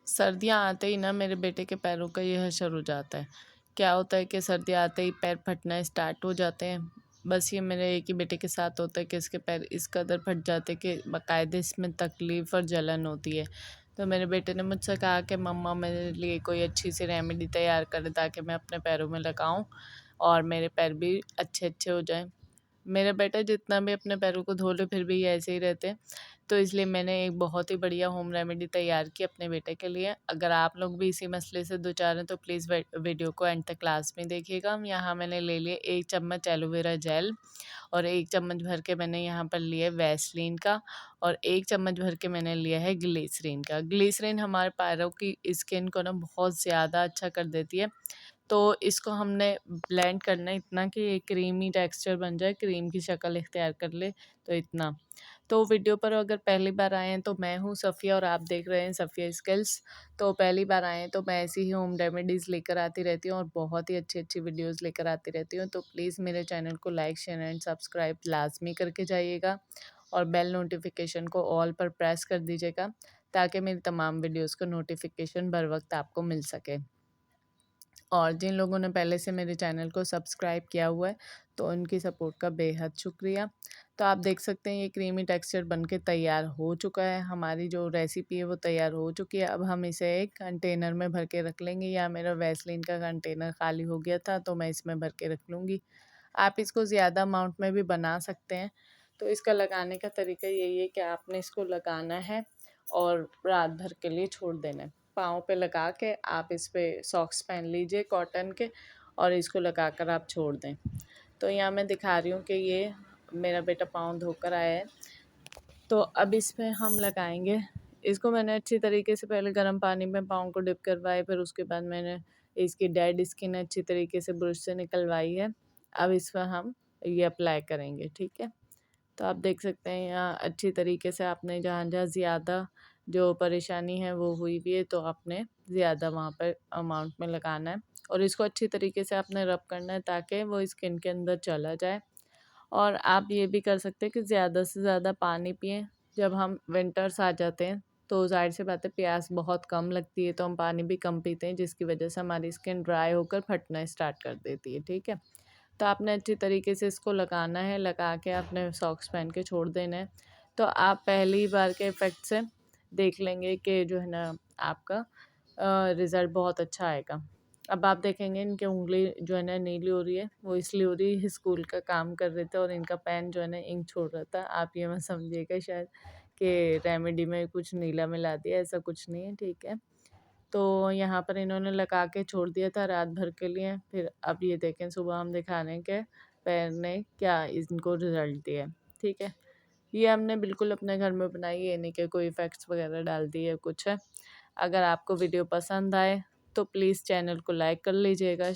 सर्दियाँ आते ही ना मेरे बेटे के पैरों का ये हशर हो जाता है। क्या होता है कि सर्दियाँ आते ही पैर फटना स्टार्ट हो जाते हैं। बस ये मेरे एक ही बेटे के साथ होता है कि इसके पैर इस कदर फट जाते हैं कि बाकायदे इसमें तकलीफ़ और जलन होती है। तो मेरे बेटे ने मुझसे कहा कि मम्मा मेरे लिए कोई अच्छी सी रेमेडी तैयार करें ताकि मैं अपने पैरों में लगाऊँ और मेरे पैर भी अच्छे-अच्छे हो जाएँ। मेरा बेटा जितना भी अपने पैरों को धो ले फिर भी ये ऐसे ही रहते हैं। तो इसलिए मैंने एक बहुत ही बढ़िया होम रेमेडी तैयार की अपने बेटे के लिए। अगर आप लोग भी इसी मसले से दो चार हैं तो प्लीज़ वीडियो को एंड तक क्लास में देखिएगा। यहाँ मैंने ले लिए 1 चम्मच एलोवेरा जेल और 1 चम्मच भर के मैंने यहाँ पर लिया है वैसलीन का और 1 चम्मच भर के मैंने लिया है ग्लिसरीन का। ग्लिसरीन हमारे पैरों की स्किन को ना बहुत ज़्यादा अच्छा कर देती है। तो इसको हमने ब्लेंड करना है इतना कि ये क्रीमी टेक्सचर बन जाए, क्रीम की शक्ल इख्तियार कर ले, तो इतना। तो वीडियो पर अगर पहली बार आए हैं तो मैं हूँ सफ़िया और आप देख रहे हैं सफ़िया स्किल्स। तो पहली बार आए हैं तो मैं ऐसी ही होम रेमेडीज़ लेकर आती रहती हूँ और बहुत ही अच्छी-अच्छी वीडियोज़ लेकर आती रहती हूँ। तो प्लीज़ मेरे चैनल को लाइक, शेयर एंड सब्सक्राइब लाज़मी करके जाइएगा और बेल नोटिफ़िकेशन को ऑल पर प्रेस कर दीजिएगा ताकि मेरी तमाम वीडियोज़ का नोटिफ़िकेशन बर वक़्त आपको मिल सके। और जिन लोगों ने पहले से मेरे चैनल को सब्सक्राइब किया हुआ है तो उनकी सपोर्ट का बेहद शुक्रिया। तो आप देख सकते हैं ये क्रीमी टेक्सचर बनके तैयार हो चुका है। हमारी जो रेसिपी है वो तैयार हो चुकी है। अब हम इसे एक कंटेनर में भर के रख लेंगे। या मेरा वैसलीन का कंटेनर खाली हो गया था तो मैं इसमें भर के रख लूँगी। आप इसको ज़्यादा अमाउंट में भी बना सकते हैं। तो इसका लगाने का तरीका यही है कि आपने इसको लगाना है और रात भर के लिए छोड़ देना है। पाँव पे लगा के आप इस पे सॉक्स पहन लीजिए कॉटन के और इसको लगा कर आप छोड़ दें। तो यहाँ मैं दिखा रही हूँ कि ये मेरा बेटा पाँव धोकर आया है। तो अब इस पे हम लगाएंगे। इसको मैंने अच्छी तरीके से पहले गर्म पानी में पाँव को डिप करवाया, फिर उसके बाद मैंने इसकी डेड स्किन अच्छी तरीके से ब्रश से निकलवाई है। अब इस पर हम ये अप्लाई करेंगे, ठीक है। तो आप देख सकते हैं यहाँ अच्छी तरीके से आपने जहाँ-जहाँ ज़्यादा जो परेशानी है वो हुई भी है तो आपने ज़्यादा वहाँ पर अमाउंट में लगाना है और इसको अच्छी तरीके से आपने रब करना है ताकि वो स्किन के अंदर चला जाए। और आप ये भी कर सकते हैं कि ज़्यादा से ज़्यादा पानी पिएँ। जब हम विंटर्स आ जाते हैं तो ज़ाहिर-सी बात है प्यास बहुत कम लगती है तो हम पानी भी कम पीते हैं जिसकी वजह से हमारी स्किन ड्राई होकर फटना स्टार्ट कर देती है, ठीक है। तो आपने अच्छी तरीके से इसको लगाना है, लगा के आपने सॉक्स पहन के छोड़ देना है। तो आप पहली बार के इफ़ेक्ट से देख लेंगे कि जो है ना आपका रिज़ल्ट बहुत अच्छा आएगा। अब आप देखेंगे इनकी उँगली जो है ना नीली हो रही है, वो इसलिए हो रही है स्कूल का काम कर रहे थे और इनका पेन जो है ना इंक छोड़ रहा था। आप ये मत समझिएगा शायद कि रेमेडी में कुछ नीला मिला दिया, ऐसा कुछ नहीं है, ठीक है। तो यहाँ पर इन्होंने लगा के छोड़ दिया था रात भर के लिए। फिर अब ये देखें सुबह हम दिखा रहे हैं कि पैर ने क्या इनको रिज़ल्ट दिया है, ठीक है। ये हमने बिल्कुल अपने घर में बनाई है, ये नहीं कि कोई इफ़ेक्ट्स वगैरह डाल दिए कुछ है। अगर आपको वीडियो पसंद आए तो प्लीज़ चैनल को लाइक कर लीजिएगा,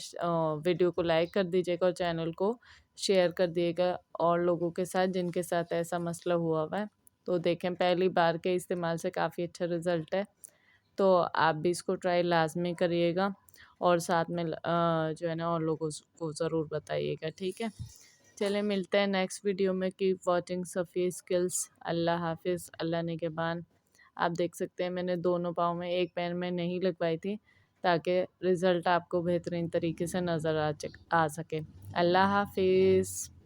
वीडियो को लाइक कर दीजिएगा और चैनल को शेयर कर दिएगा और लोगों के साथ जिनके साथ ऐसा मसला हुआ हुआ है। तो देखें पहली बार के इस्तेमाल से काफ़ी अच्छा रिज़ल्ट है। तो आप भी इसको ट्राई लाज़मी करिएगा और साथ में जो है ना और लोगों को ज़रूर बताइएगा, ठीक है। चलिए मिलते हैं नेक्स्ट वीडियो में। Keep watching Safi skills. अल्लाह हाफ़िज़, अल्लाह निगहबान। आप देख सकते हैं मैंने दोनों पाँव में, एक पैर में नहीं लगवाई थी ताकि रिज़ल्ट आपको बेहतरीन तरीके से नज़र आ सके। अल्लाह हाफ़िज़।